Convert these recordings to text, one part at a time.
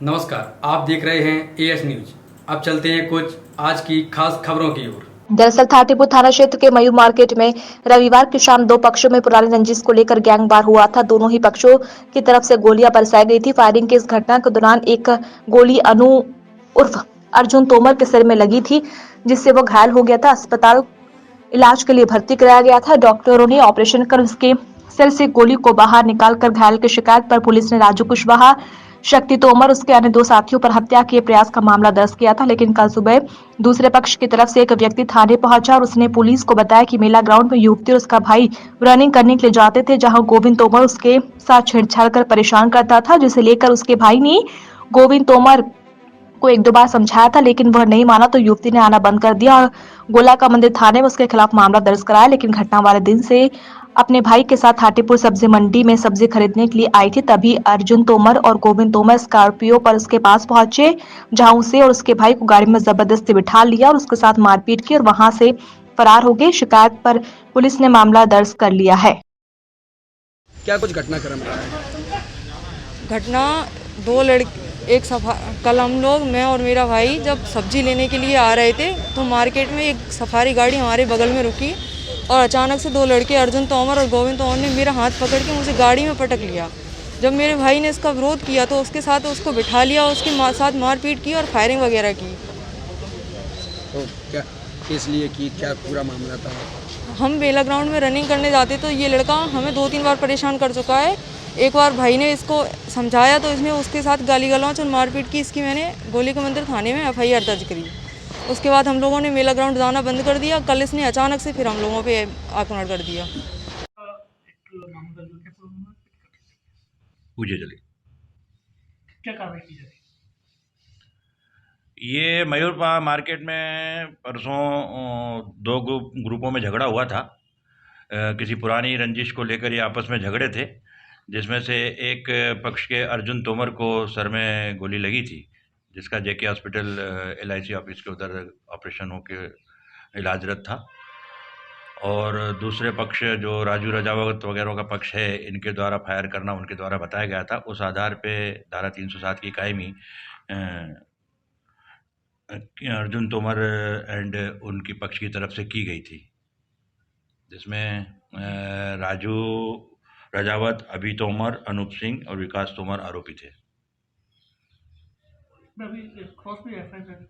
नमस्कार, आप देख रहे हैं एएस न्यूज। अब चलते हैं कुछ आज की खास खबरों की ओर। दरअसल थाटीपुर थाना क्षेत्र के मयूर मार्केट में रविवार की शाम दो पक्षों में पुरानी रंजिश को लेकर गैंगवार हुआ था। दोनों ही पक्षों की तरफ से गोलियां बरसाई गई थी। फायरिंग की इस घटना के दौरान एक गोली अनु उर्फ अर्जुन तोमर के सिर में लगी थी, जिससे वो घायल हो गया था। अस्पताल इलाज के लिए भर्ती कराया गया था। डॉक्टरों ने ऑपरेशन कर उसके सिर से गोली को बाहर निकालकर घायल की शिकायत पर पुलिस ने राजू कुशवाहा, शक्ति तोमर उसके अन्य दो साथियों पर हत्या के प्रयास का मामला दर्ज किया था। लेकिन कल सुबह दूसरे पक्ष की तरफ से एक व्यक्ति थाने पहुंचा और उसने पुलिस को बताया कि मेला ग्राउंड में युवती और उसका भाई रनिंग करने के लिए जाते थे, जहां गोविंद तोमर उसके साथ छेड़छाड़ कर परेशान करता था, जिसे लेकर उसके भाई ने गोविंद तोमर को एक दो बार समझाया था, लेकिन वह नहीं माना तो युवती ने आना बंद कर दिया और गोला का मंदिर थाने में उसके खिलाफ मामला दर्ज कराया। लेकिन घटना वाले दिन से अपने भाई के साथ हाटीपुर सब्जी मंडी में सब्जी खरीदने के लिए आई थी। तभी अर्जुन तोमर और गोविंद तोमर स्कॉर्पियो पर उसके पास पहुंचे, जहां उसे और उसके भाई को गाड़ी में जबरदस्ती बिठा लिया और उसके साथ मारपीट की और वहां से फरार हो गए। शिकायत पर पुलिस ने मामला दर्ज कर लिया है। क्या कुछ घटनाक्रम रहा है? घटना दो लड़के एक सफा कल हम लोग मैं और मेरा भाई जब सब्जी लेने के लिए आ रहे थे तो मार्केट में एक सफारी गाड़ी हमारे बगल में रुकी और अचानक से दो लड़के अर्जुन तोमर और गोविंद तोमर ने मेरा हाथ पकड़ के मुझे गाड़ी में पटक लिया। जब मेरे भाई ने इसका विरोध किया तो उसके साथ उसको बिठा लिया, उसके साथ मारपीट की और फायरिंग वगैरह की। तो क्या इसलिए कि क्या पूरा मामला था? हम बेला ग्राउंड में रनिंग करने जाते तो ये लड़का हमें 2-3 बार परेशान कर चुका है। एक बार भाई ने इसको समझाया तो इसने उसके साथ गाली गलौज और मारपीट की। इसकी मैंने गोली के मंदिर थाने में एफआईआर दर्ज करी। उसके बाद हम लोगों ने मेला ग्राउंड जाना बंद कर दिया। कल इसने अचानक से फिर हम लोगों पे आक्रमण कर दिया। पूजे चली। क्या कार्रवाई की जाएगी? ये मयूर मार्केट में परसों दो ग्रुपों में झगड़ा हुआ था। किसी पुरानी रंजिश को लेकर ये आपस में झगड़े थे, जिसमें से एक पक्ष के अर्जुन तोमर को सर में गोली लगी थी, जिसका जेके हॉस्पिटल एलआईसी ऑफिस के उधर ऑपरेशन होकर इलाजरत था। और दूसरे पक्ष जो राजू रजावत वगैरह का पक्ष है, इनके द्वारा फायर करना उनके द्वारा बताया गया था। उस आधार पे धारा 307 की कायमी अर्जुन तोमर एंड उनकी पक्ष की तरफ से की गई थी, जिसमें राजू रजावत, अभी तोमर, अनूप सिंह और विकास तोमर आरोपी थे। अभी क्रॉस भी एफआईआर।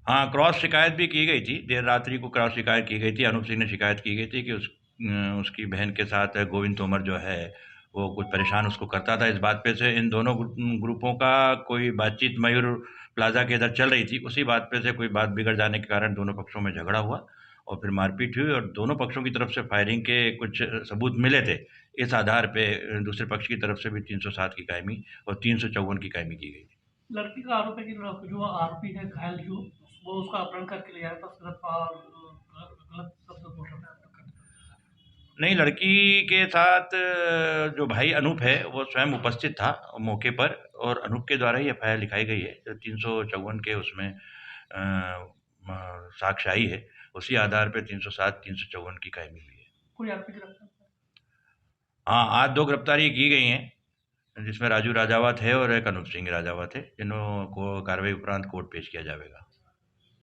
हाँ, क्रॉस शिकायत भी की गई थी। देर रात्रि को क्रॉस शिकायत की गई थी। अनूप सिंह ने शिकायत की गई थी कि उसकी बहन के साथ गोविंद तोमर जो है वो कुछ परेशान उसको करता था। इस बात पे से इन दोनों ग्रुपों का कोई बातचीत मयूर प्लाजा के इधर चल रही थी। उसी बात पे से कोई बात बिगड़ जाने के कारण दोनों पक्षों में झगड़ा हुआ और फिर मारपीट हुई और दोनों पक्षों की तरफ से फायरिंग के कुछ सबूत मिले थे। इस आधार पे दूसरे पक्ष की तरफ से भी 307 की कायमी और 354 की कायमी की गई थी। लड़की का आरोप है कि जो आरोपी है घायल जो वो उसका अपहरण करके ले आया था, सिर्फ गलत शब्द बोल रहा है। नहीं, लड़की के साथ जो भाई अनूप है वो स्वयं उपस्थित था मौके पर और अनूप के द्वारा ही एफआईआर लिखाई गई है। जो 354 के उसमें साक्ष्य आई है, उसी आधार पे 307 354 की कायमी हुई है। कोई आरोपी गिरफ्तार? हाँ, आज 2 गिरफ्तारी की गई हैं, जिसमें राजू राजावत है और एक अनूप सिंह राजावत है, जिन्हों को कार्रवाई उपरांत कोर्ट पेश किया जाएगा।